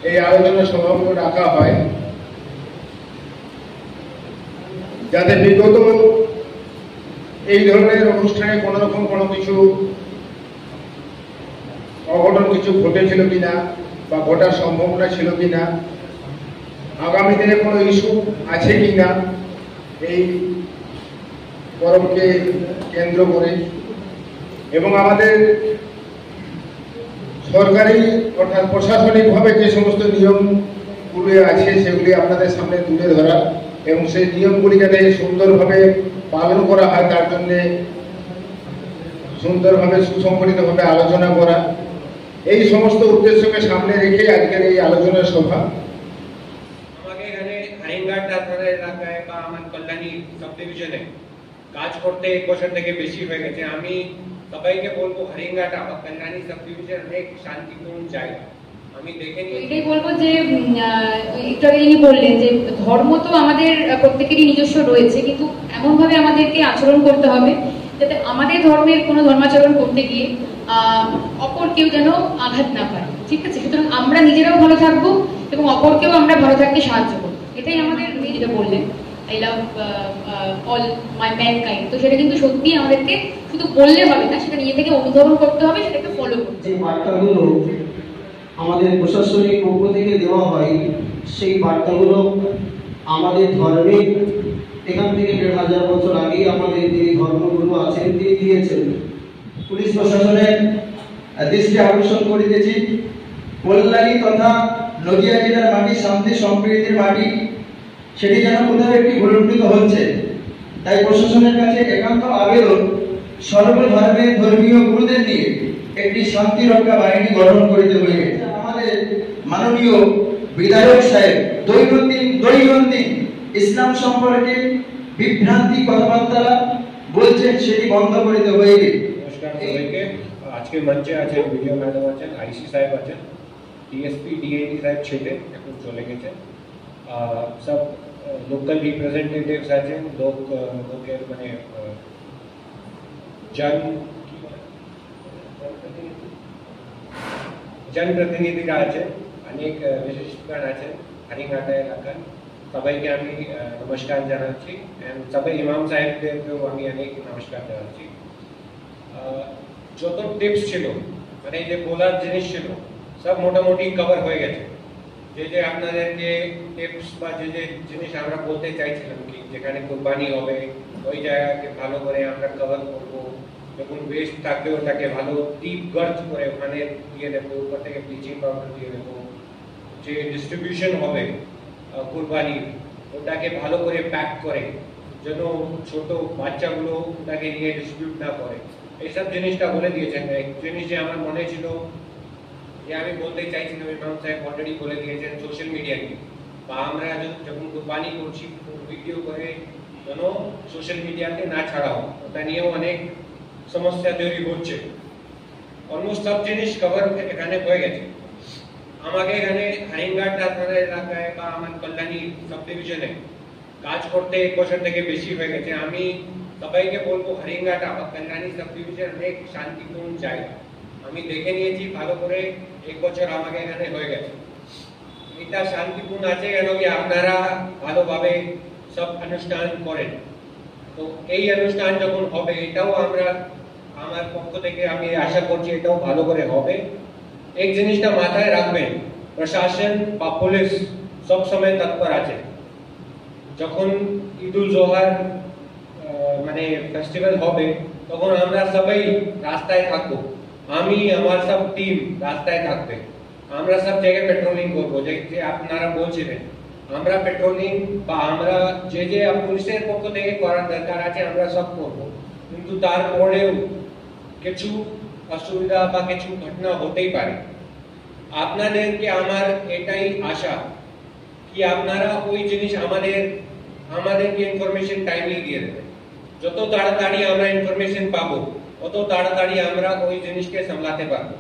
এই আলোচনা সভাগুলো রাখা হয়, যাতে বিগত এই ধরনের অনুষ্ঠানে কোনো রকম কোনো কিছু অঘটন কিছু ঘটেছিল কিনা বা ঘটার সম্ভাবনা ছিল কিনা, আগামী দিনে কোনো ইস্যু আছে কিনা এই পরবকে কেন্দ্র করে, এবং আমাদের সরকারি অর্থাৎ প্রশাসনিকভাবে যে সমস্ত নিয়মগুলি আছে সেগুলি আপনাদের সামনে তুলে ধরা এবং সেই নিয়মগুলি যাতে সুন্দরভাবে পালন করা হয় তার জন্যে সুন্দরভাবে সুসংগঠিতভাবে আলোচনা করা, এই সমস্ত উদ্দেশ্যকে সামনে রেখে আজকের এই আলোচনা সভা। আমাকে এখানে হারিংঘাট থানার এলাকায় বা আমার কল্যাণী সাব ডিভিশনে কাজ করতে 1 বছর থেকে বেশি হয়ে গেছে। আমি সবাইকে বলবো হারিংঘাট আমার কল্যাণী সাব ডিভিশন অনেক শান্তিপূর্ণ জায়গা। আমি দেখে নিই, এটাই বলবো যে একটু আগে যিনি বললেন যে ধর্ম তো আমাদের প্রত্যেকেরই নিজস্ব রয়েছে, কিন্তু এমনভাবে আমাদেরকে আচরণ করতে হবে যাতে আমাদের ধর্মের কোনো ধর্মাচরণ করতে গিয়ে অপর কেউ যেন আঘাত না পায়। ঠিক আছে, সুতরাং আমরা নিজেরাও ভালো থাকবো এবং অপরকেও আমরা ভালো থাকতে সাহায্য করবো। এটাই আমাদের যেটা বললেন I love all my mankind, তো সেটা কিন্তু সত্যি আমাদেরকে শুধু বললে হবে না, সেটা নিজে থেকে অনুধাবন করতে হবে, সেটাকে ফলো করতে হবে। যে বার্তাগুলো আমাদের প্রশাসনিক পক্ষ থেকে দেওয়া হয় সেই বার্তাগুলো আমাদের ধর্মের এখান থেকে 1500 বছর আগেই আমাদের যে ধর্মগুরু আছেন তিনি দিয়েছেন। পুলিশ প্রশাসনের দৃষ্টি আকর্ষণ করিতেছি, কল্যাণী তথা নদিয়া জেলার মাটি শান্তি সম্প্রীতির মাটি, সেটি যেন কোথাও একটি ভুলুণ্ঠিত হচ্ছে। তাই প্রশাসনের কাছে একান্ত আবেদন, সর্বধর্মের ধর্মীয় গুরুদের নিয়ে একটি শান্তি রক্ষা বাহিনী গঠন করিতে হইবে। আমাদের মাননীয় বিধায়ক সাহেব দৈনন্দিন ইসলাম সম্পর্কে বিভ্রান্তি কথাবার্তা বলছেন, সেটি বন্ধ করিতে হইবে। নমস্কার সবাইকে। আজকে মঞ্চে আছেন ভিডিও ম্যাডাম আছেন, আইসি সাহেব আছেন, টিএসপি ডিআইডি সাহেব ছেলে এখন চলে গেছে, সব লোকাল রিপ্রেজেন্টেটিভস আছেন, লোকের মানে জনপ্রতিনিধিরা আছেন, অনেক বিশিষ্টগণ আছেন হারিংঘাট এলাকার। সবাইকে আমি নমস্কার জানাচ্ছি, সবাই ইমাম সাহেবদেরকেও আমি অনেক নমস্কার জানাচ্ছি। যত টিপস ছিল মানে যে বলার জিনিস ছিল সব মোটামুটি কভার হয়ে গেছে। যে আপনাদেরকে টিপস বা যে জিনিস আমরা বলতে চাইছিলাম কি যেখানে কোরবানি হবে ওই জায়গাকে ভালো করে আমরা কভার করবো, যখন ওয়েস্ট থাকবে ওটাকে ভালো ডিপ গার্থ করে ওখানে দিয়ে দেবো, উপর থেকে ব্লিচিং পাউডার দিয়ে দেবো। যে ডিস্ট্রিবিউশন হবে কুরবানির ওটাকে ভালো করে প্যাক করে যেন ছোট বাচ্চাগুলো ওটাকে নিয়ে ডিস্ট্রিবিউট না করে, এইসব জিনিসটা বলে দিয়েছেন। এক জিনিস যে আমার মনে ছিল যে আমি বলতে চাইছিলাম, ইমাম সাহেব অলরেডি বলে দিয়েছেন সোশ্যাল মিডিয়া নিয়ে, বা আমরা যখন কুরবানি করছি ভিডিও করে যেন সোশ্যাল মিডিয়াতে না ছাড়াও, ওটা নিয়েও অনেক সমস্যা তৈরি হচ্ছে। অলমোস্ট সব জিনিস কভার এখানে হয়ে গেছে। আমাকে এখানে হারিংঘাট থানার এলাকায় বা আমার কল্যাণী সাব ডিভিশনে কাজ করতে 1 বছর থেকে বেশি হয়ে গেছে। আমি সবাইকে বলবো হারিংঘাট আমার কল্যাণী সাব ডিভিশন অনেক শান্তিপূর্ণ জায়গা। আমি দেখে নিয়েছি ভালো করে, 1 বছর আমাকে এখানে হয়ে গেছে। এটা শান্তিপূর্ণ আছে কেন কি আপনারা ভালোভাবে সব অনুষ্ঠান করেন। তো এই অনুষ্ঠান যখন হবে এটাও আমরা আমার পক্ষ থেকে আমি আশা করছি এটাও ভালো করে হবে। এক জিনিসটা মাথায় রাখবেন, প্রশাসন বা পুলিশ সব সময় তৎপর আছে। যখন ঈদুল জোহার মানে ফেস্টিভ্যাল হবে তখন আমরা সবাই রাস্তায় থাকবো, আমি আমার সব টিম রাস্তায় থাকবে, আমরা সব জায়গায় পেট্রোলিং করবো। যে আপনারা বলছিলেন আমরা পেট্রোলিং বা আমরা যে পুলিশের পক্ষ থেকে করার দরকার আছে আমরা সব করবো, কিন্তু তারপরেও কিছু অসুবিধা বা কিছু ঘটনা হতেই পারে। আপনাদেরকে আমার এটাই আশা কি আপনারা ওই জিনিস আমাদেরকে ইনফরমেশন টাইমলি দিয়ে দেবেন। যত তাড়াতাড়ি আমরা ইনফরমেশন পাবো তত তাড়াতাড়ি আমরা ওই জিনিসকে সামলাতে পারবো।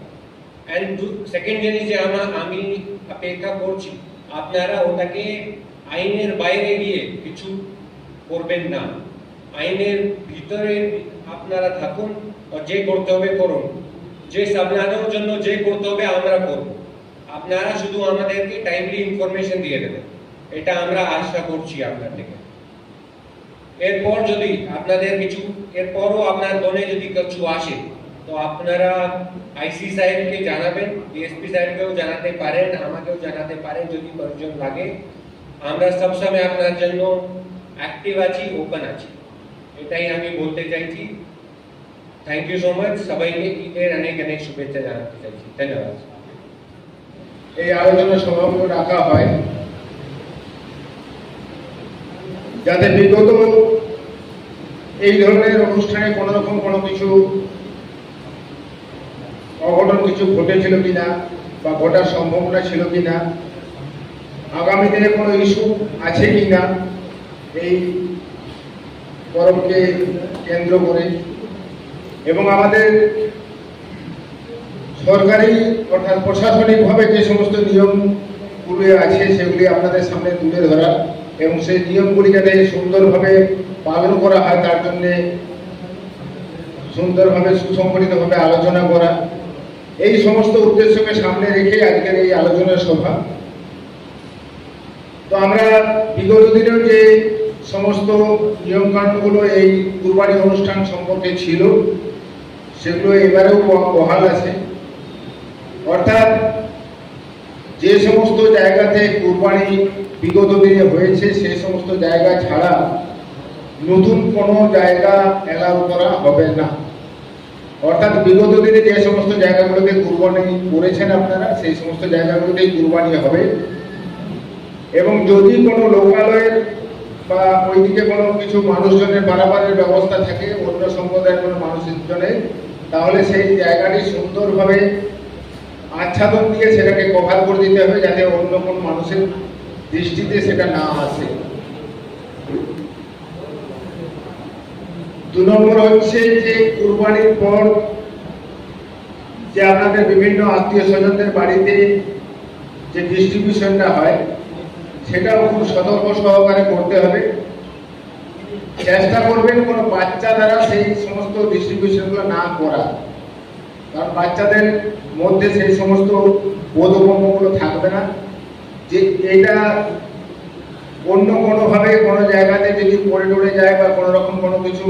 এন্ড সেকেন্ড জিনিস যে আমি অপেক্ষা করছি আপনারা ওটাকে আইনের বাইরে গিয়ে কিছু করবেন না, আইনের ভিতরে আপনারা থাকুন, আর যে করতে হবে করুন, যে সামলানোর জন্য যে করতে হবে আমরা করব। আপনারা শুধু আমাদেরকে টাইমলি ইনফরমেশন দিয়ে দেবেন, এটা আমরা আশা করছি আপনার থেকে। এরপর যদি আপনাদের কিছু এরপরও আপনার মনে যদি কিছু আসে তো আপনারা আইসি সাহেবকে জানাবেন, ডিএসপি সাহেবকেও জানাতে পারেন, আমাকেও জানাতে পারেন যদি প্রয়োজন লাগে। আমরা সবসময় আপনার জন্য অ্যাক্টিভ আছি, ওপেন আছি, এটাই আমি বলতে চাইছি। Thank you so much. সবাইকে ঈদের অনেক অনেক শুভেচ্ছা জানাতে চাইছি। ধন্যবাদ। এই আলোচনা সভাগুলো রাখা হয় যাতে বিগত এই ধরনের অনুষ্ঠানে কোনো রকম কোনো কিছু অঘটন কিছু ঘটেছিল কিনা বা ঘটার সম্ভাবনা ছিল কিনা, আগামী দিনে কোনো ইস্যু আছে কিনা এই পরবকে কেন্দ্র করে, এবং আমাদের সরকারি অর্থাৎ প্রশাসনিকভাবে যে সমস্ত নিয়মগুলি আছে সেগুলি আপনাদের সামনে তুলে ধরা এবং সেই নিয়মগুলি যাতে সুন্দরভাবে পালন করা হয় তার জন্যে সুন্দরভাবে সুসংগঠিতভাবে আলোচনা করা, এই সমস্ত উদ্দেশ্যকে সামনে রেখে আজকের এই আলোচনা সভা। তো আমরা বিগত দিনেও যে সমস্ত নিয়মকানুনগুলো এই কুরবানি অনুষ্ঠান সম্পর্কে ছিল সেগুলো এবারেও বহাল আছে। অর্থাৎ যে সমস্ত জায়গাতে কুরবানি বিগত দিনে হয়েছে সেই সমস্ত জায়গা ছাড়া নতুন কোনো জায়গা অ্যালাউ করা হবে না। অর্থাৎ বিগত দিনে যে সমস্ত জায়গাগুলোতে কুরবানি করেছেন আপনারা সেই সমস্ত জায়গাগুলোতেই কুরবানি হবে, এবং যদি কোনো লোকালয়ের বা ওইদিকে কোনো কিছু মানুষজনের পারাপারের ব্যবস্থা থাকে অন্য সম্প্রদায়ের কোনো মানুষজনের, তাহলে সেই জায়গাটি সুন্দরভাবে আচ্ছাদন দিয়ে সেটাকে কভার করে দিতে হবে যাতে অন্য কোনো মানুষের দৃষ্টিতে সেটা না আসে। 2 নম্বর হচ্ছে যে কুরবানির পর যে আপনাদের বিভিন্ন আত্মীয় স্বজনদের বাড়িতে যে ডিস্ট্রিবিউশনটা হয় সেটাও খুব সতর্ক সহকারে করতে হবে। চেষ্টা করবেন কোনো বাচ্চা দ্বারা সেই সমস্ত ডিস্ট্রিবিউশনগুলো না করা, কারণ বাচ্চাদের মধ্যে সেই সমস্ত বোধগম্যগুলো থাকবে না যে এটা অন্য কোনোভাবে কোনো জায়গাতে যদি পড়ে টড়ে যায় বা কোনো রকম কোনো কিছু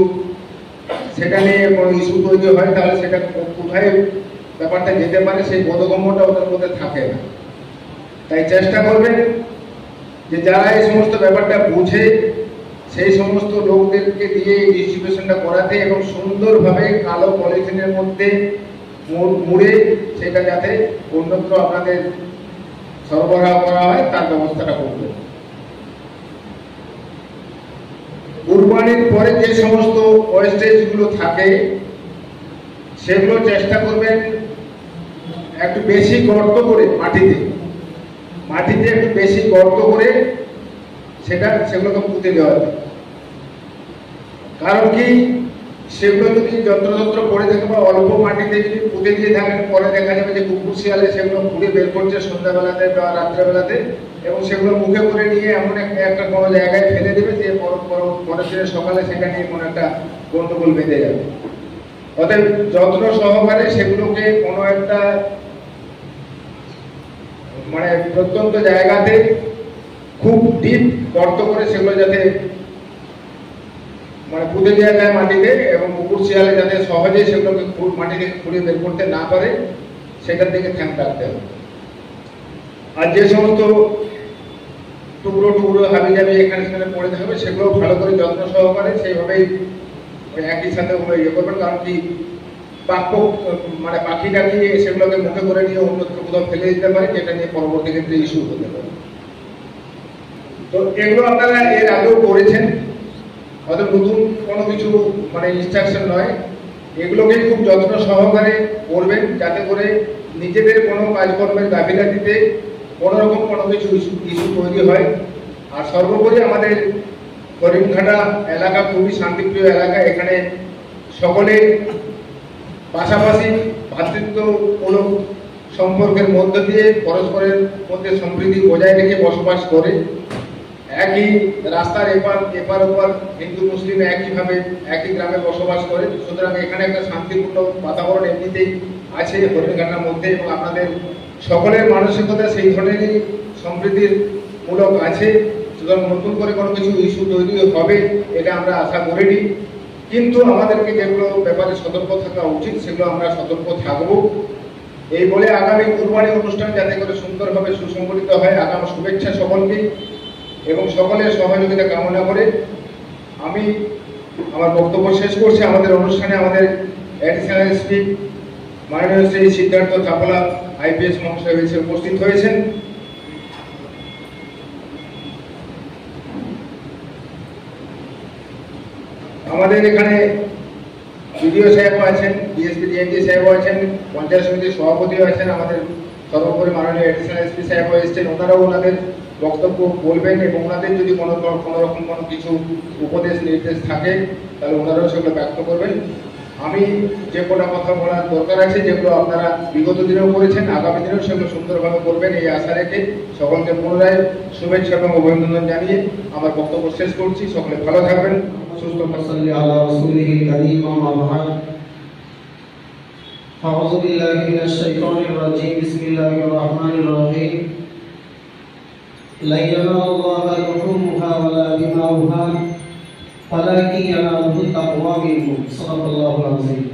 সেটা নিয়ে কোনো ইস্যু তৈরি হয় তাহলে সেটা কোথায় ব্যাপারটা যেতে পারে সেই বোধগম্যটা ওদের মধ্যে থাকে না। তাই চেষ্টা করবেন যে যারা এই সমস্ত ব্যাপারটা বুঝে সেই সমস্ত লোকদেরকে দিয়ে এই ডিস্ট্রিবিউশনটা করাতে এবং সুন্দরভাবে কালো পলিথিনের মধ্যে মুড়ে সেটা যাতে অন্যত্র আপনাদের সরবরাহ করা হয় তার ব্যবস্থাটা করবে। কুরবানির পরে যে সমস্ত ওয়েস্টেজগুলো থাকে সেগুলো চেষ্টা করবেন একটু বেশি গর্ত করে মাটিতে একটু বেশি গর্ত করে সেগুলোকে পুঁতে দেওয়া যায়। কারণ কি সেগুলো যদি যন্ত্র পড়ে থাকে বা অল্প মাটিতে যদি পুঁতে দিয়ে থাকেন পরে দেখা যাবে যে কুকুর শিয়ালে সেগুলো ঘুরে বের করছে সন্ধ্যাবেলাতে বা রাত্রেবেলাতে এবং সেগুলো মুখে করে নিয়ে এমন একটা কোনো জায়গায় ফেলে দেবে যে পরের দিনে সকালে সেটা নিয়ে কোনো একটা গন্ডগোল বেঁধে যাবে। অতএব যত্ন সহকারে সেগুলোকে কোনো একটা মানে প্রত্যন্ত জায়গাতে খুব ডিপ গর্ত করে সেগুলো যাতে মানে পুঁতে দেওয়া যায় মাটিতে এবং কুকুর শিয়ালে যাতে সহজে সেগুলোকে মাটি থেকে খুঁড়ে বের করতে না পারে সেটার দিকে খেয়াল রাখতে হবে। আর যে সমস্ত টুকরো হাবিজাবি এখানে সেখানে পড়ে থাকবে সেগুলো ভালো করে যত্ন সহকারে সেইভাবেই একই সাথে ওগুলো ইয়ে করবেন। কারণ কি মানে পাখিটাকে সেগুলোকে মুখে করে নিয়ে অন্যত্র কোথাও ফেলে দিতে পারে যেটা নিয়ে পরবর্তী ক্ষেত্রে ইস্যু হতে পারে। তো এগুলো আপনারা এর আগেও করেছেন, হয়তো নতুন কোনো কিছু মানে ইনস্ট্রাকশন নয়, এগুলোকে খুব যত্ন সহকারে করবেন যাতে করে নিজেদের কোনো কাজকর্মের গাফিলতিতে কোনো রকম কোনো কিছু ইস্যু তৈরি হয়। আর সর্বোপরি আমাদের করিমঘাটা এলাকা খুবই শান্তিপ্রিয় এলাকা, এখানে সকলে পাশাপাশি ভ্রাতৃত্বমূলক সম্পর্কের মধ্য দিয়ে পরস্পরের মধ্যে সম্প্রীতি বজায় রেখে বসবাস করে। একই রাস্তার এপার ওপার হিন্দু মুসলিম একইভাবে একই গ্রামে বসবাস করে, সুতরাং এখানে একটা শান্তিপূর্ণ বাতাবরণ এমনিতেই আছে হরিণঘাটার মধ্যে, এবং আপনাদের সকলের মানসিকতা সেই ধরনেরই সম্প্রীতির মূলক আছে। সুতরাং নতুন করে কোনো কিছু ইস্যু তৈরি হবে এটা আমরা আশা করিনি, কিন্তু আমাদেরকে যেগুলো ব্যাপারে সতর্ক থাকা উচিত সেগুলো আমরা সতর্ক থাকব। এই বলে আগামী কুরবানি অনুষ্ঠান যাতে করে সুন্দরভাবে সুসংগঠিত হয়, আগামী শুভেচ্ছা সকলকে এবং সকলের সহযোগিতা কামনা করে আমি আমার বক্তব্য শেষ করছি। আমাদের অনুষ্ঠানে আমাদের অ্যাডিশনাল এসপি মাননীয় শ্রী সিদ্ধার্থ থাপলা IPS মহাশয় উপস্থিত হয়েছেন। আমাদের এখানে বিডিও সাহেবও আছেন, ডিএসপি ডিএনটি সাহেবও আছেন, পঞ্চায়েত সমিতির সভাপতিও আছেন, আমাদের সর্বোপরি মাননীয় অ্যাডিশনাল এসপি সাহেবও এসেছেন। ওনারাও ওনাদের বক্তব্য বলবেন এবং ওনাদের যদি কোনো রকম কোনো কিছু উপদেশ নির্দেশ থাকে তাহলে ওনারাও সেগুলো ব্যক্ত করবেন। আমি যে কোনো কথা বলার দরকার আছে যেগুলো আপনারা বিগত দিনেও করেছেন, আগামী দিনেও সেগুলো সুন্দরভাবে করবেন এই আশা রেখে সকলকে পুনরায় শুভেচ্ছা এবং অভিনন্দন জানিয়ে আমার বক্তব্য শেষ করছি। সকলে ভালো থাকবেন, সুস্থ থাকবেন। أعوذ بالله من الشيطان الرجيم بسم الله الرحمن الرحيم لا ينال الله لحومها ولا دماؤها ولكن يناله التقوى منكم صدق الله العظيم।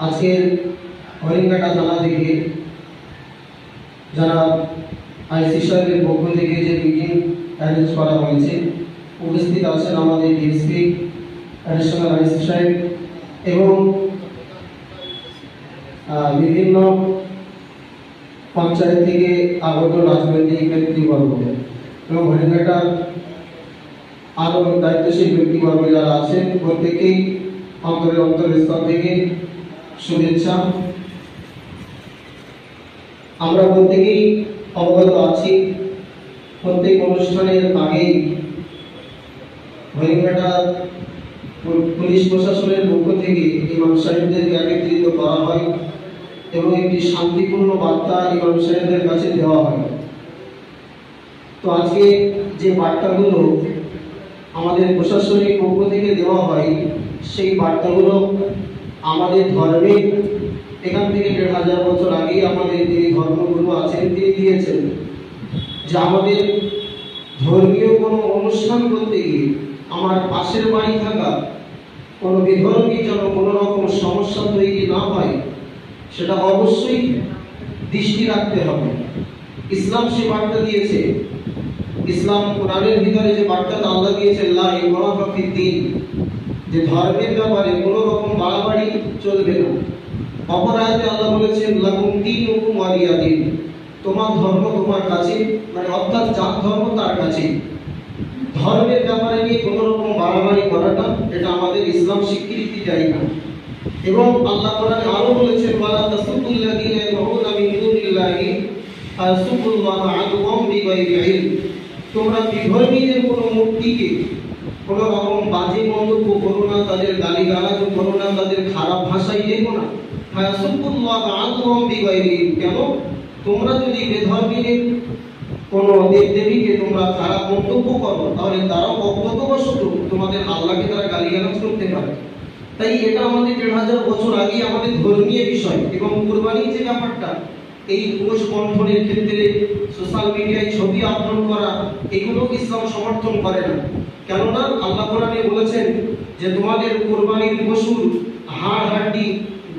আজকের হরিণঘাটা থানা থেকে যারা আইসি সাহেবের পক্ষ থেকে যে মিটিং অ্যারেঞ্জ করা হয়েছে, উপস্থিত আছেন আমাদের ডিএসপি অ্যাডিশনাল আইসি সাহেব এবং বিভিন্ন পঞ্চায়েত থেকে আগত রাজনৈতিক ব্যক্তিবর্গ এবং হরিণঘাটার আরো দায়িত্বশীল ব্যক্তিবর্গ যারা আছেন প্রত্যেকেই অন্তরস্থল থেকে শুভেচ্ছা। আমরা প্রত্যেকেই অবগত আছি প্রত্যেক অনুষ্ঠানের আগেই হরিণঘাটা পুলিশ প্রশাসনের পক্ষ থেকে ইমাম সাহেবদেরকে একত্রিত করা হয় এবং একটি শান্তিপূর্ণ বার্তা ইমাম সাহেবদের কাছে দেওয়া হয়। তো আজকে যে বার্তাগুলো আমাদের প্রশাসনিক পক্ষ থেকে দেওয়া হয় সেই বার্তাগুলো আমাদের ধর্মের এখান থেকে 1500 বছর আগেই আমাদের যিনি ধর্মগুরু আছেন তিনি দিয়েছেন যে আমাদের ধর্মীয় কোনো অনুষ্ঠান করতে গিয়ে আমার পাশের বাড়ি থাকা কোনো বিধর্মী যেন কোনো রকম সমস্যা তৈরি না হয় সেটা অবশ্যই দৃষ্টি রাখতে হবে। ইসলাম সে বার্তা দিয়েছে, ইসলাম কোরআনের ভিতরে যে বার্তাটা আল্লাহ দিয়েছেন লা ইকরাহা ফিদ্দীন, যে ধর্মের ব্যাপারে কোনো রকম বাড়াবাড়ি চলবে না। অপর আয়াতে আল্লাহ বলেছেন লাকুম দীনুকুম ওয়ালিয়া দীন, তোমার ধর্ম তোমার কাছে, মানে অর্থাৎ যার ধর্ম তার কাছে। ধর্মের ব্যাপারে নিয়ে কোনো রকম বাড়াবাড়ি করাটা এটা আমাদের ইসলাম স্বীকৃতি দেয় না। এবং আল্লাহ কোরআনে আরো বলেছেন ওয়ালা তাসুবুল্লাযীনা ইয়াদউনা মিন দুনিল্লাহি ফায়াসুবুল্লাহা আদওয়াম বিগাইরি ইলম, তোমরা বিধর্মীদের কোনো মূর্তিকে কোনো রকম বাজে মন্তব্য করো না, তাদের গালিগালাজ করো না, তাদের খারাপ ভাষায় লেখো না। ফায়াসুবুল্লাহা আদওয়াম বিগাইরি ইলম, কেন তোমরা যদি বেধর্মীদের কোনো দেবদেবীকে তোমরা খারাপ মন্তব্য করো তাহলে তারাও অজ্ঞতাবশত তোমাদের আল্লাহকে তারা গালিগালাজ করতে পারে। তাই এটা আমাদের 1500 বছর আগে আমাদের ধর্মীয় বিষয়। এবং কুরবানির যে ব্যাপারটা, এই কোষ বন্ধনের ক্ষেত্রে সোশ্যাল মিডিয়ায় ছবি আপলোড করা, এগুলো ইসলাম সমর্থন করে না। কেননা আল্লাহ কোরআনে বলেছেন যে তোমাদের কুরবানির পশুর হাড় হাড্ডি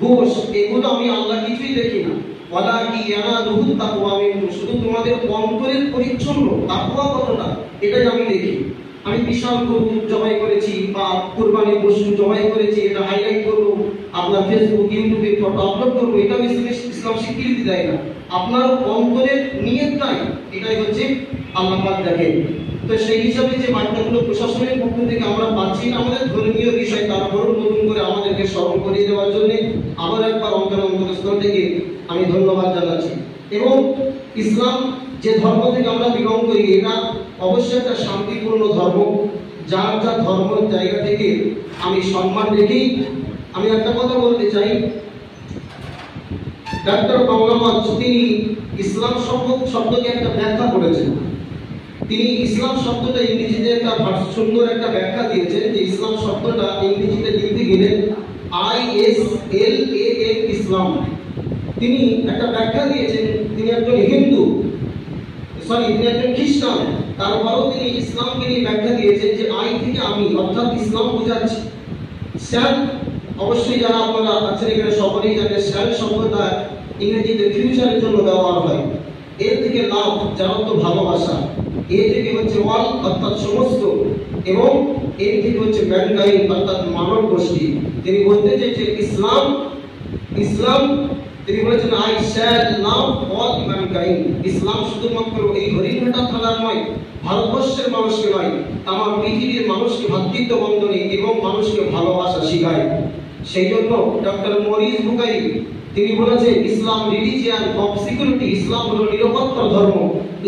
গোশ এগুলো আমি আল্লাহ কিছুই দেখি না, ওয়ালাকি ইয়ানালুহু তাকওয়া মিনকুম, শুধু তোমাদের অন্তরের পরিচ্ছন্ন তাকওয়া কতটা এটাই আমি দেখি। আমি বিশাল গরু জবাই করেছি বা কুরবানির পশু জবাই করেছি, এটা হাইলাইট করব, আপনার ফেসবুক ইউটিউবে ফটো আপলোড করব, এটা ইসলাম স্বীকৃতি দেয় না। আপনার অন্তরের নিয়তটাই এটাই হচ্ছে আল্লাহ পাক দেখেন। তো সেই হিসাবে যে বার্তাগুলো প্রশাসনের পক্ষ থেকে আমরা পাচ্ছি আমাদের ধর্মীয় বিষয়, তারপরও নতুন করে আমাদেরকে স্মরণ করিয়ে দেওয়ার জন্য আবার একবার অন্তরস্থল থেকে আমি ধন্যবাদ জানাচ্ছি। এবং ইসলাম যে ধর্ম থেকে আমরা বিলং করি এটা অবশ্যই একটা শান্তিপূর্ণ ধর্ম। যার যার ধর্মের জায়গা থেকে আমি সম্মান রেখেই আমি একটা কথা বলতে চাই। ডাক্তার বাংলামাজ তিনি ইসলাম শব্দকে একটা ব্যাখ্যা করেছেন। তিনি ইসলাম শব্দটা ইংরেজিতে একটা সুন্দর একটা ব্যাখ্যা দিয়েছেন যে ইসলাম শব্দটা ইংরেজিতে লিখতে গেলে ISLAM ইসলাম। তিনি একটা ব্যাখ্যা দিয়েছেন, তিনি একজন হিন্দু, তিনি একজন খ্রিস্টান, তারপরেও তিনি ইসলামকে নিয়ে ব্যাখ্যা দিয়েছেন যে আই থেকে আমি, অর্থাৎ ইসলাম বোঝাচ্ছে। শ্যাল, অবশ্যই যারা আপনারা আছেন এখানে সকলেই জানেন শ্যাল শব্দটা ইংরেজিতে ফিউচারের জন্য ব্যবহার হয়। এর থেকে লাভ, যার অর্থ ভালোবাসা। এ থেকে হচ্ছে ওয়াল, অর্থাৎ সমস্ত, এবং এর থেকে হচ্ছে ম্যানকাইন্ড, অর্থাৎ মানব গোষ্ঠী। তিনি বলতে চাইছেন ইসলাম, তিনি বলেছেন I shall love all mankind. ইসলাম শুধুমাত্র এই হরিণঘাটা থানার নয়, ভারতবর্ষের মানুষকে নয়, আমার পৃথিবীর মানুষকে ভ্রাতৃত্ব বন্ধনে এবং মানুষকে ভালোবাসা শিখায়। সেই জন্য ডক্টর মরিস বুকারি তিনি বলেছেন ইসলাম রিলিজিয়ান অফ সিকিউরিটি, ইসলাম হলো নিরাপত্তার ধর্ম।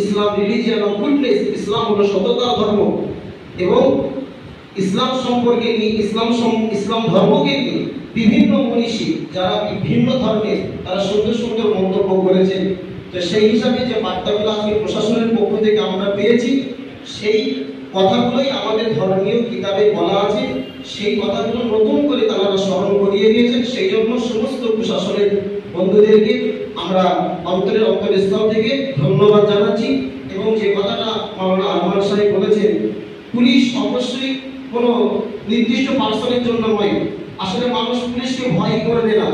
ইসলাম রিলিজিয়ান অফ গুডনেস, ইসলাম হলো সততার ধর্ম। এবং ইসলাম সম্পর্কে নিয়ে, ইসলাম ধর্মকে নিয়ে বিভিন্ন মনীষী যারা বিভিন্ন ধর্মের, তারা সুন্দর সুন্দর মন্তব্য করেছেন। তো সেই হিসাবে যে বার্তাগুলো আজকে প্রশাসনের পক্ষ থেকে আমরা পেয়েছি, সেই কথাগুলোই আমাদের ধর্মীয় কিতাবে বলা আছে। সেই কথাগুলো নতুন করে তারা স্মরণ করিয়ে দিয়েছেন। সেই জন্য সমস্ত প্রশাসনের বন্ধুদেরকে আমরা অন্তরস্থল থেকে ধন্যবাদ জানাচ্ছি। এবং যে কথাটা মাওলানা আরমান সাহেব বলেছেন, পুলিশ অবশ্যই কোনো নির্দিষ্ট পার্সনের জন্য নয়। আসলে মানুষ পুলিশকে ভয় করবে না।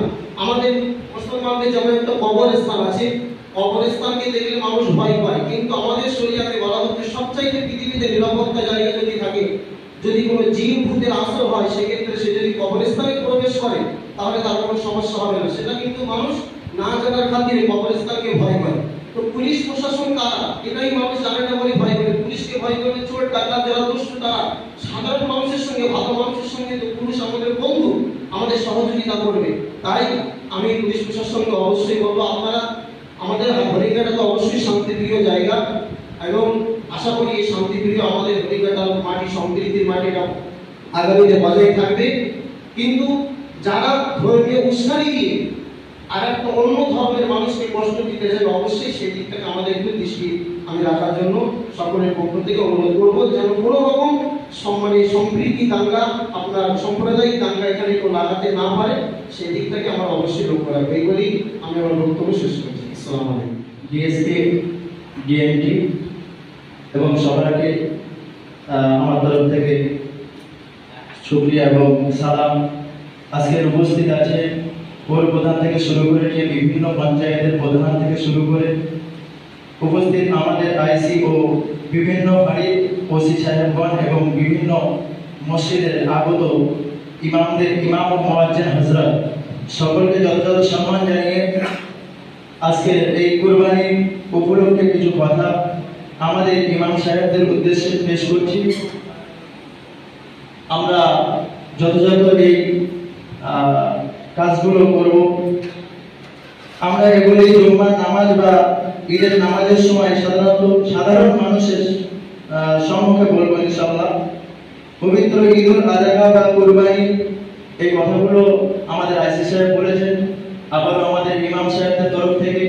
আমাদের মুসলমানদের যেমন একটা কবরস্থান আছে, কবরস্থানকে দেখলে মানুষ ভয় পায়, কিন্তু আমাদের শরীয়তে বলা হচ্ছে সবচাইতে পৃথিবীতে নিরাপত্তা জায়গা যদি থাকে, যদি কোনো জিন ভূতের আশ্রয় হয়, সেক্ষেত্রে সে যদি কবরস্থানে প্রবেশ করে তাহলে তার কোনো সমস্যা হবে না। সেটা কিন্তু মানুষ না জানার খাতিরে কবরস্থানকে ভয় করে। তো পুলিশ প্রশাসন কারা, এটাই মানুষ জানে না বলে ভয় করে। পুলিশকে ভয় করে চোর ডাকাত যারা দুষ্ট, তারা সাধারণ মানুষের সঙ্গে, ভালো মানুষের সঙ্গে তো পুলিশ আমাদের বন্ধু, আমাদের সহযোগিতা করবে। তাই আমি পুলিশ প্রশাসনকে অবশ্যই বলবো, আপনারা আমাদের হরিঘাটা তো অবশ্যই শান্তিপ্রিয় জায়গা, এবং আশা করি এই শান্তিপ্রিয় আমাদের হরিঘাটার মাটি, সম্প্রীতির মাটিটা আগামীতে বজায় থাকবে। কিন্তু যারা ধর্মীয় উস্কানি দিয়ে আর একটা অন্য ধর্মের মানুষকে কষ্ট দিতে যাবে, অবশ্যই সেই দিকটাকে আমাদের একটু দৃষ্টি আমি রাখার জন্য সকলের পক্ষ থেকে অনুরোধ করবো, যেন কোনো রকম সম্প্রীতি দাঙ্গা, আপনার সাম্প্রদায়িক দাঙ্গা এখানে কেউ লাগাতে না পারে, সেই দিকটাকে আমরা অবশ্যই লক্ষ্য রাখবো। এই বলেই আমি আমার বক্তব্য শেষ করছি। আসসালামু আলাইকুম। ডিএসপি, ডিএমটি এবং সবাইকে আমার তরফ থেকে শুকরিয়া এবং সালাম। আজকের উপস্থিত আছে পৌর প্রধান থেকে শুরু করে নিয়ে বিভিন্ন পঞ্চায়েতের প্রধান থেকে শুরু করে উপস্থিত আমাদের আইসি ও বিভিন্ন বাড়ির ওসি সাহেবগণ এবং বিভিন্ন মসজিদের আগত ইমাম ও মুয়াজ্জিন হযরত, সকলকে যথাযথ সম্মান জানিয়ে আজকের এই কুরবানি উপলক্ষে কিছু কথা আমাদের ইমাম সাহেবদের উদ্দেশ্যে পেশ করছি। আমরা যথাযথ এই কাজগুলো করব। আমরা এগুলি জুম্মার নামাজ বা ঈদের নামাজের সময় সাধারণ মানুষের সম্মুখে বলবো ইনশাআল্লাহ। পবিত্র ঈদুল আযহা বা কুরবানি, এই কথাগুলো আমাদের আইসি সাহেব বলেছেন, আবার আমাদের ইমাম সাহেবদের তরফ থেকে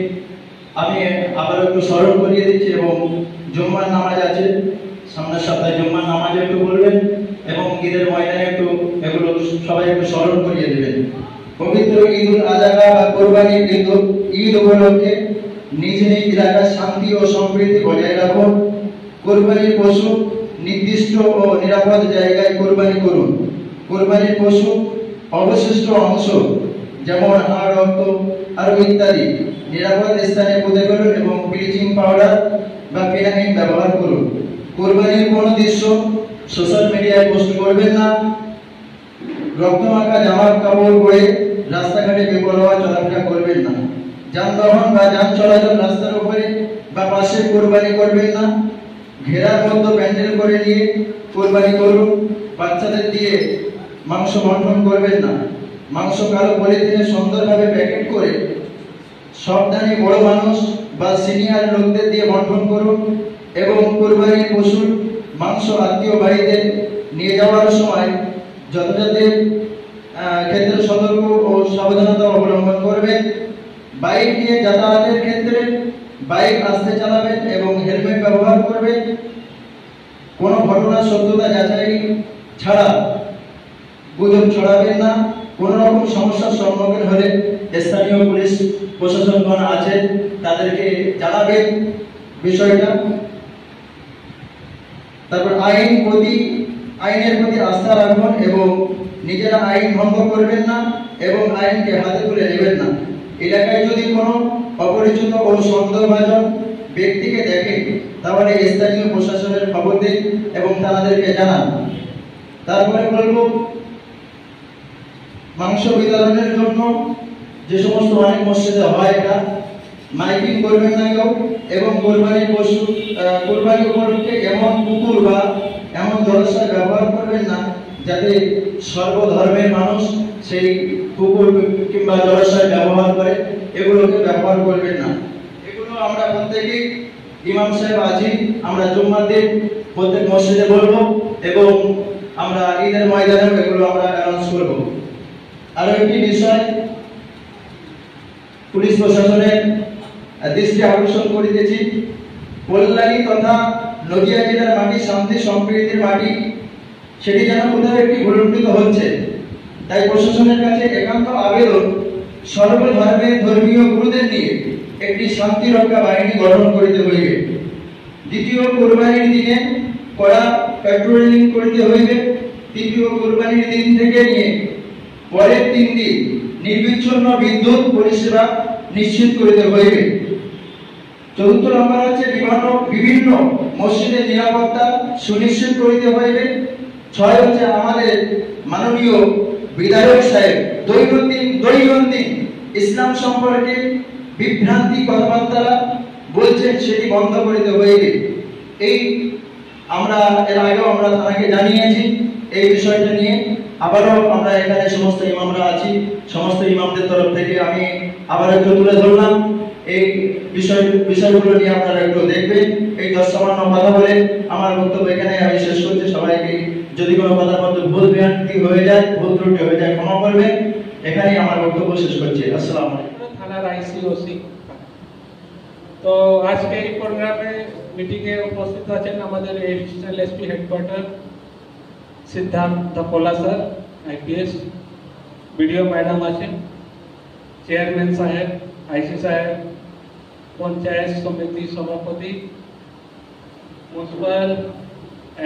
আমি আবার একটু স্মরণ করিয়ে দিচ্ছি। এবং জুম্মার নামাজ আছে সামনের সপ্তাহে, জুম্মার নামাজ একটু বলবেন এবং ঈদের ময়দানে একটু এগুলো সবাই একটু স্মরণ করিয়ে দেবেন। পবিত্র ঈদুল আযহা বা কুরবানির ঈদ উপলক্ষে নিজ নিজ এলাকার শান্তি ও সম্প্রীতি বজায় রাখুন। কুরবানির পশু নির্দিষ্ট ও নিরাপদ জায়গায় কুরবানি করুন। কুরবানির পশু অবশিষ্ট অংশ যেমন হাড়, রক্ত আরো ইত্যাদি নিরাপদ স্থানে পুঁতে ফেলুন এবং ব্লিচিং পাউডার বা ফিনাইল ব্যবহার করুন। কুরবানির কোনো দৃশ্য সোশ্যাল মিডিয়ায় পোস্ট করবেন না। রক্তমাখা জামা কাপড় পরে রাস্তাঘাটে বেপরোয়া চলাফেরা করবেন না। যানবাহন বা যান চলাচল রাস্তার উপরে বা পাশে কুরবানি করবেন না। ঘেরার মধ্যে প্যান্ডেল করে নিয়ে কুরবানি করুন। বাচ্চাদের দিয়ে মাংস বন্টন করবেন না। মাংস কালো পলিথিনে সুন্দরভাবে প্যাকেট করে সাবধানে বড় মানুষ বা সিনিয়র লোকদের দিয়ে বন্টন করুন। এবং কুরবানির পশুর মাংস আত্মীয় বাড়িতে নিয়ে যাওয়ার সময় যথাযথ ক্ষেত্রে সতর্ক ও সাবধানতা অবলম্বন করবেন। বাইক নিয়ে যাতায়াতের ক্ষেত্রে বাইক আস্তে চালাবেন এবং হেলমেট ব্যবহার করবেন। কোনো ঘটনার সত্যতা যাচাই ছাড়া গুজব ছড়াবেন না। কোনো রকম সমস্যার সম্মুখীন হলে স্থানীয় পুলিশ প্রশাসনগণ আছে, তাদেরকে জানাবেন বিষয়টা। তারপর আইনের প্রতি আস্থা রাখুন এবং নিজেরা আইন ভঙ্গ করবেন না এবং আইনকে হাতে তুলে নেবেন না। এলাকায় যদি কোনো অপরিচিত ও সন্দেহভাজন ব্যক্তিকে দেখেন তাহলে স্থানীয় প্রশাসনের খবর দিন এবং তাদেরকে জানান। তারপরে বলবো, মাংস বিতরণের জন্য যে সমস্ত অনেক মসজিদে হয়, এটা মাইকিং করবেন না কেউ এবং কোরবানি উপলক্ষে এমন পুকুর বা এমন জলাশয় ব্যবহার করবেন না যাতে সর্বধর্মের মানুষ সেই পুকুর কিংবা জলাশয় ব্যবহার করে, এগুলোকে ব্যবহার করবেন না। এগুলো আমরা প্রত্যেকেই ইমাম সাহেব আছি, আমরা জুম্মার দিন প্রত্যেক মসজিদে বলবো এবং আমরা ঈদের ময়দানেও এগুলো আমরা অ্যানাউন্স করব। আরো একটি বিষয় পুলিশ প্রশাসনের দৃষ্টি আকর্ষণ করিতেছি, কল্যাণী তথা নদিয়া জেলার মাটি শান্তি সম্প্রীতির মাটি, সেটি যেন কোথাও একটি ভুলুণ্ঠিত হচ্ছে। তাই প্রশাসনের কাছে একান্ত আবেদন, সর্বধর্মের ধর্মীয় গুরুদের নিয়ে একটি শান্তি রক্ষা বাহিনী গঠন করিতে হইবে। দ্বিতীয় কোরবানির দিনে কড়া প্যাট্রোলিং করিতে হইবে। তৃতীয় কোরবানির দিন থেকে নিয়ে পরের 3 দিন নির্বিচ্ছিন্ন বিদ্যুৎ পরিষেবা নিশ্চিত করিতে হইবে। চতুর্থ নম্বর হচ্ছে বিভিন্ন মসজিদের নিরাপত্তা সুনিশ্চিত করিতে হইবে। 6 হচ্ছে আমাদের মাননীয় বিধায়ক সাহেব দৈনন্দিন ইসলাম সম্পর্কে বিভ্রান্তি কথাবার্তা বলছেন, সেটি বন্ধ করিতে হইবে। এই আমরা এর আগেও আমরা তাকে জানিয়েছি এই বিষয়টা নিয়ে। আবারও আমরা এখানে সমস্ত ইমামরা আছি, সমস্ত ইমামদের তরফ থেকে আমি আবার একটু তুলে ধরলাম। এই বিষয়গুলো নিয়ে আপনারা একটু দেখবেন। এই 10 সামান্য কথা বলে আমার বক্তব্য এখানে আমি শেষ করছি। সবাইকে যদি কোনো কথার মধ্যে ভুল ভ্রান্তি হয়ে যায়, ভুল ত্রুটি হয়ে যায়, ক্ষমা করবেন। এখানেই আমার বক্তব্য শেষ করছি। আসসালামু আলাইকুম। থানার আইসিওসি। তো আজকে এই প্রোগ্রামে মিটিংয়ে উপস্থিত আছেন আমাদের এডিশনাল এসপি হেডকোয়ার্টার সিদ্ধার্থ পোলা স্যার আইপিএস, বিডিও ম্যাডাম আছেন, চেয়ারম্যান সাহেব, আইসি সাহেব, পঞ্চায়েত সমিতি সভাপতি, মিউনিসিপাল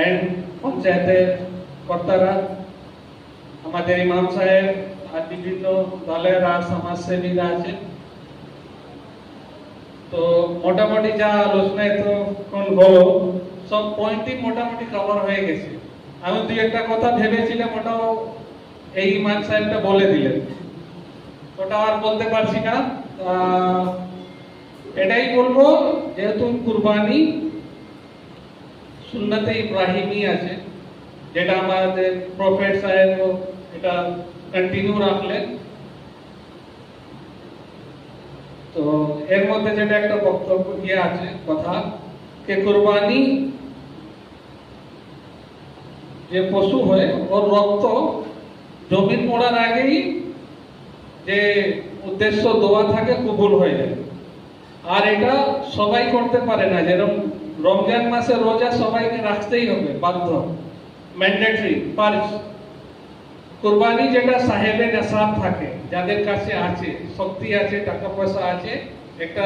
এন্ড পঞ্চায়েতের কর্তারা, আমাদের ইমাম সাহেব আর বিভিন্ন দলের আর সমাজসেবীরা আছেন। তো মোটামুটি যা আলোচনা এতক্ষণ হলো সব পয়েন্টই মোটামুটি কভার হয়ে গেছে। আমি 2-1টা কথা ভেবেছিলাম, ওটাও এই ইমাম সাহেবটা বলে দিলেন, ওটা আর বলতে পারছি না। এটাই বলবো, যেহেতু কুরবানি সুন্নতে ইব্রাহিমী আছে, যেটা আমাদের প্রফেট সাহেব এটা কন্টিনিউ রাখলেন। তো এর মধ্যে যেটা একটা বক্তব্য ইয়ে আছে কথা, যে কুরবানি যে পশু হয় ওর রক্ত জমিন পড়ার আগেই যে উদ্দেশ্য দোয়া থাকে কবুল হয়ে যায়। আর এটা সবাই করতে পারে না, যেরকম রমজান মাসে রোজা সবাইকে রাখতেই হবে, বাধ্য, ম্যান্ডেটরি ফার্জ। কুরবানি যেটা সাহেবে নেশাব থাকে, যাদের কাছে আছে, শক্তি আছে, টাকা পয়সা আছে, একটা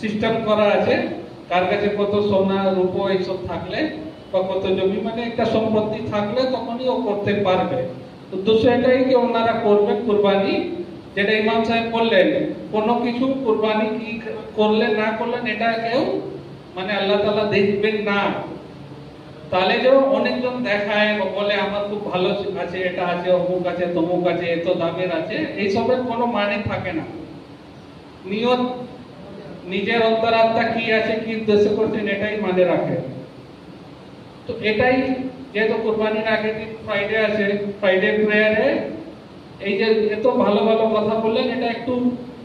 সিস্টেম করা আছে, কার কাছে কত সোনা রূপো এইসব থাকলে বা কত জমি, মানে একটা সম্পত্তি থাকলে তখনই ও করতে পারবে। উদ্দেশ্য এটাই যে ওনারা করবেন কুরবানি, যেটা ইমাম সাহেব বললেন, কোনো কিছু কুরবানি কি করলেন না করলেন এটা কেউ মানে আল্লাহ তাআলা দেখবেন না। তাহলে যে অনেকজন দেখায় বলে আমার খুব ভালো আছে, এটা আছে, অমুক আছে, তমুক আছে, এত দামের আছে, এইসবের কোনো মানে থাকে না। নিয়ত নিজের অন্তরাত্মা কি আছে, কি উদ্দেশ্য করছেন, এটাই মানে রাখে। তো এটাই যেহেতু কুরবানির আগের দিন ফ্রাইডে আছে, ফ্রাইডে প্রেয়ারে এই যে এত ভালো ভালো কথা বললেন, এটা একটু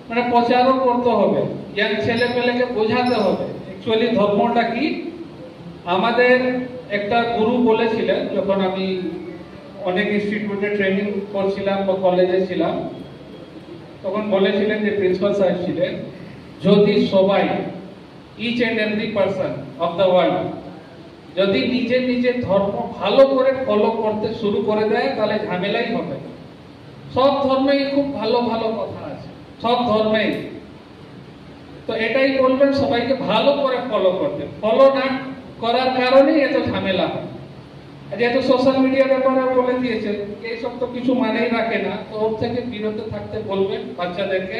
মানে প্রচারও করতে হবে, ইয়াং ছেলে পেলেকে বোঝাতে হবে অ্যাকচুয়ালি ধর্মটা কি। আমাদের একটা গুরু বলেছিলেন, যখন আমি অনেক ইনস্টিটিউটে ট্রেনিং করছিলাম বা কলেজে ছিলাম, তখন বলেছিলেন, যে প্রিন্সিপাল সাহেব ছিলেন, যদি সবাই each and every person of the world যদি নিজের নিজের ধর্ম ভালো করে ফলো করতে শুরু করে দেয়, তাহলে ঝামেলাই হবে। সব ধর্মেই খুব ভালো ভালো কথা আছে, সব ধর্মেই। তো এটাই বলবেন সবাইকে ভালো করে ফলো করতে, ফলো না করার কারণেই এত ঝামেলা হয়। যেহেতু সোশ্যাল মিডিয়ার ব্যাপারে বলে দিয়েছেন এইসব তো কিছু মানেই রাখে না, তো ওর থেকে বিরত থাকতে বলবেন বাচ্চাদেরকে।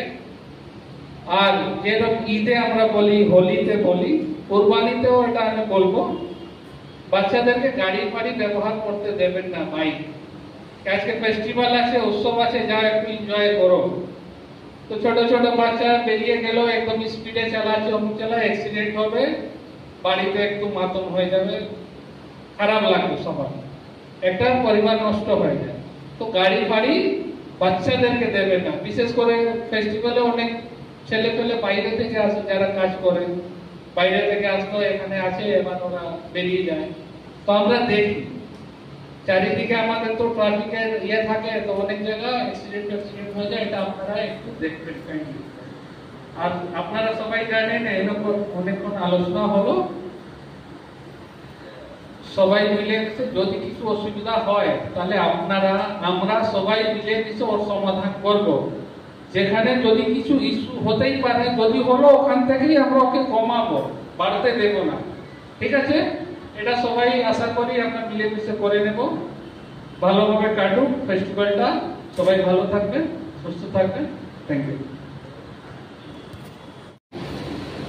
আর যেরকম ঈদে আমরা বলি, হোলিতে বলি, কোরবানিতেও এটা আমি বলবো, বাচ্চাদেরকে গাড়ি ফাড়ি ব্যবহার করতে দেবেন না, বাইক। আজকে ফেস্টিভ্যাল আছে, উৎসব আছে, যা একটু এনজয় করো। তো ছোট ছোট বাচ্চা বেরিয়ে গেল, একদম স্পিডে চালাচ্ছে, অমুক চালায়, অ্যাক্সিডেন্ট হবে, বাড়িতে একটু মাতম হয়ে যাবে, খারাপ লাগবে সবার, একটা পরিবার নষ্ট হয়ে যায়। তো গাড়ি ফাড়ি বাচ্চাদেরকে দেবে না। বিশেষ করে ফেস্টিভ্যালে অনেক ছেলে পেলে বাইরে থেকে আসে, যারা কাজ করে বাইরে থেকে আসলো, এখানে আছে, এবার ওরা বেরিয়ে যায়। তো আমরা দেখি চারিদিকে আমাদের তো ট্রাফিকের থাকে, তো অনেক জায়গায় অ্যাক্সিডেন্ট হয়ে যায়, এটা আপনারা একটু দেখবেন। আর আপনারা সবাই জানেন এরকম অনেকক্ষণ আলোচনা হলো, সবাই মিলে যদি কিছু অসুবিধা হয় তাহলে আমরা সবাই মিলে মিশে ওর সমাধান করব। যেখানে যদি কিছু ইস্যু হতেই পারে, যদি হলো ওখান থেকেই আমরা ওকে কমাবো, বাড়তে দেব না। ঠিক আছে, এটা সবাই আশা করি আমরা মিলেমিশে করে নেব, ভালোভাবে কাটুক ফেস্টিভ্যালটা। সবাই ভালো থাকবেন, সুস্থ থাকবেন। Thank you.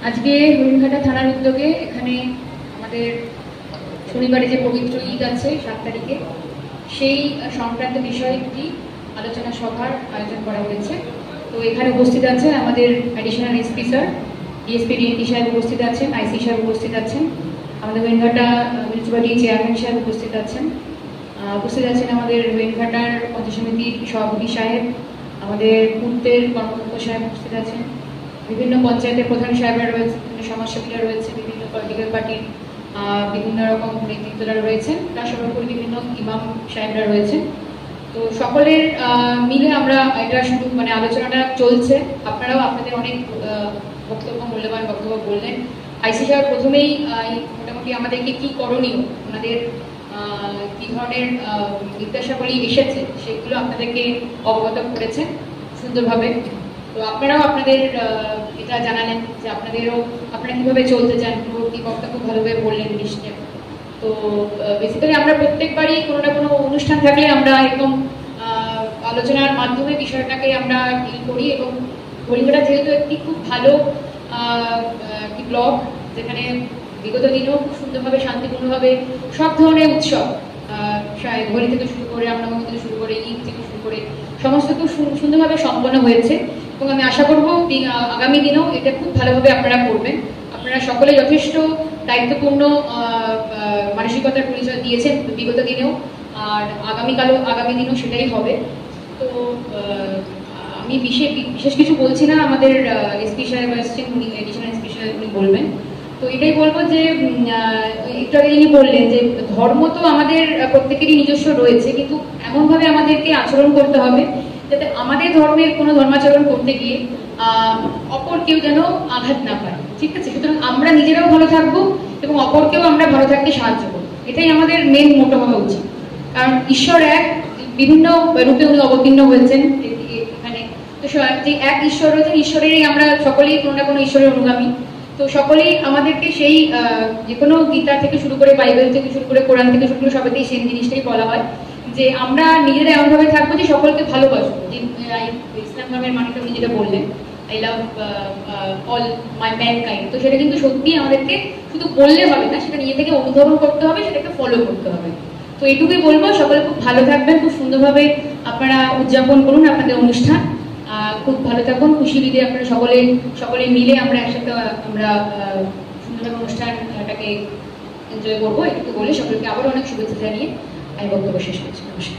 আজকে হরিণঘাটা থানার উদ্যোগে এখানে আমাদের শনিবারে যে পবিত্র ঈদ আছে 7 তারিখে, সেই সংক্রান্ত বিষয়ে একটি আলোচনা সভার আয়োজন করা হয়েছে। তো এখানে উপস্থিত আছে আমাদের additional SP sir, DSP DNT সাহেব উপস্থিত আছেন, আইসি সাহেব উপস্থিত আছেন, আমাদের হরিণঘাটা মিউনিসিপ্যালিটি চেয়ারম্যান সাহেব উপস্থিত আছেন, আমাদের হরিণঘাটার পঞ্চায়েত সমিতির সভাপতি সাহেব, আমাদের পূর্তের কর্মকর্তা সাহেব উপস্থিত আছেন, বিভিন্ন পঞ্চায়েতের প্রধান সাহেবরা রয়েছে, বিভিন্ন সমাজসেবীরা রয়েছে, বিভিন্ন পলিটিক্যাল পার্টির বিভিন্ন রকম নেতৃত্বরা রয়েছেন, তার সর্বোপরি বিভিন্ন ইমাম সাহেবরা রয়েছেন। তো সকলের মিলে আমরা এটা শুধু আলোচনাটা চলছে। আপনারাও আপনাদের অনেক মূল্যবান বক্তব্য বললেন। আইসি সাহেব প্রথমেই মোটামুটি আমাদেরকে কি করণীয়, ওনাদের কি ধরনের নির্দেশাবলী এসেছে সেগুলো আপনাদেরকে অবগত করেছেন সুন্দরভাবে। তো আপনারাও আপনাদের এটা জানালেন যে আপনারা কিভাবে চলতে চান, পূর্ববর্তী বক্তব্য ভালোভাবে বললেন নিশ্চয়। তো বেসিক্যালি আমরা প্রত্যেকবারই কোনো না কোনো অনুষ্ঠান থাকলে আমরা এরকম আলোচনার মাধ্যমে বিষয়টাকে আমরা ডিল করি। এবং হরিণঘাটা যেহেতু একটি খুব ভালো একটি ব্লক, যেখানে বিগত দিনেও খুব সুন্দরভাবে শান্তিপূর্ণভাবে সব ধরনের উৎসব, হোলি থেকে শুরু করে, রামনবমী থেকে শুরু করে, ঈদ থেকে শুরু করে সমস্ত খুব সুন্দরভাবে সম্পন্ন হয়েছে। এবং আমি আশা করব আগামী দিনেও এটা খুব ভালোভাবে আপনারা করবেন। আপনারা সকলে যথেষ্ট দায়িত্বপূর্ণ মানসিকতার পরিচয় দিয়েছেন বিগত দিনেও, আর আগামী দিনেও সেটাই হবে। তো আমি বিশেষ কিছু বলছি না, আমাদের এসপি সাহেব আসছেন, উনি এডিশনাল এসপি সাহেব উনি বলবেন। তো এটাই বলবো যে একটু আগে যিনি বললেন যে ধর্ম তো আমাদের প্রত্যেকেরই নিজস্ব রয়েছে, কিন্তু এমনভাবে আমাদেরকে আচরণ করতে হবে যাতে আমাদের ধর্মের কোনো ধর্মাচরণ করতে গিয়ে অপর কেউ যেন আঘাত না পায়। ঠিক আছে, সুতরাং আমরা নিজেরাও ভালো থাকবো এবং অপরকেও আমরা ভালো থাকতে সাহায্য করবো, এটাই আমাদের মেন মোটো হওয়া উচিত। কারণ ঈশ্বর এক, বিভিন্ন রূপে উনি অবতীর্ণ হয়েছেন এখানে। তো যে এক ঈশ্বর রয়েছেন, ঈশ্বরেরই আমরা সকলেই কোনো না কোনো ঈশ্বরের অনুগামী। তো সকলেই আমাদেরকে সেই যে কোনো গীতা থেকে শুরু করে, বাইবেল থেকে শুরু করে, কোরআন থেকে শুরু করে সবাইতেই সেই জিনিসটাই বলা হয় যে আমরা নিজেরা এমনভাবে থাকবো যে সকলকে ভালোবাসবো। যে ইসলাম ধর্মের মানুষ উনি যেটা বললেন, I love all my mankind. তো সেটা কিন্তু সত্যি আমাদেরকে শুধু বললে হবে না, সেটা নিজে থেকে অনুধাবন করতে হবে, সেটাকে ফলো করতে হবে। তো এইটুকুই বলবো, সকলে খুব ভালো থাকবেন, খুব সুন্দরভাবে আপনারা উদযাপন করুন আপনাদের অনুষ্ঠান। খুব ভালো থাকুন, খুশি বিদে আপনারা সকলে মিলে আমরা একসাথে আমরা সুন্দরভাবে অনুষ্ঠানটাকে এনজয় করবো। এটুকু বলে সকলকে আবার অনেক শুভেচ্ছা জানিয়ে আমি বক্তব্য শেষ করছি। নমস্কার।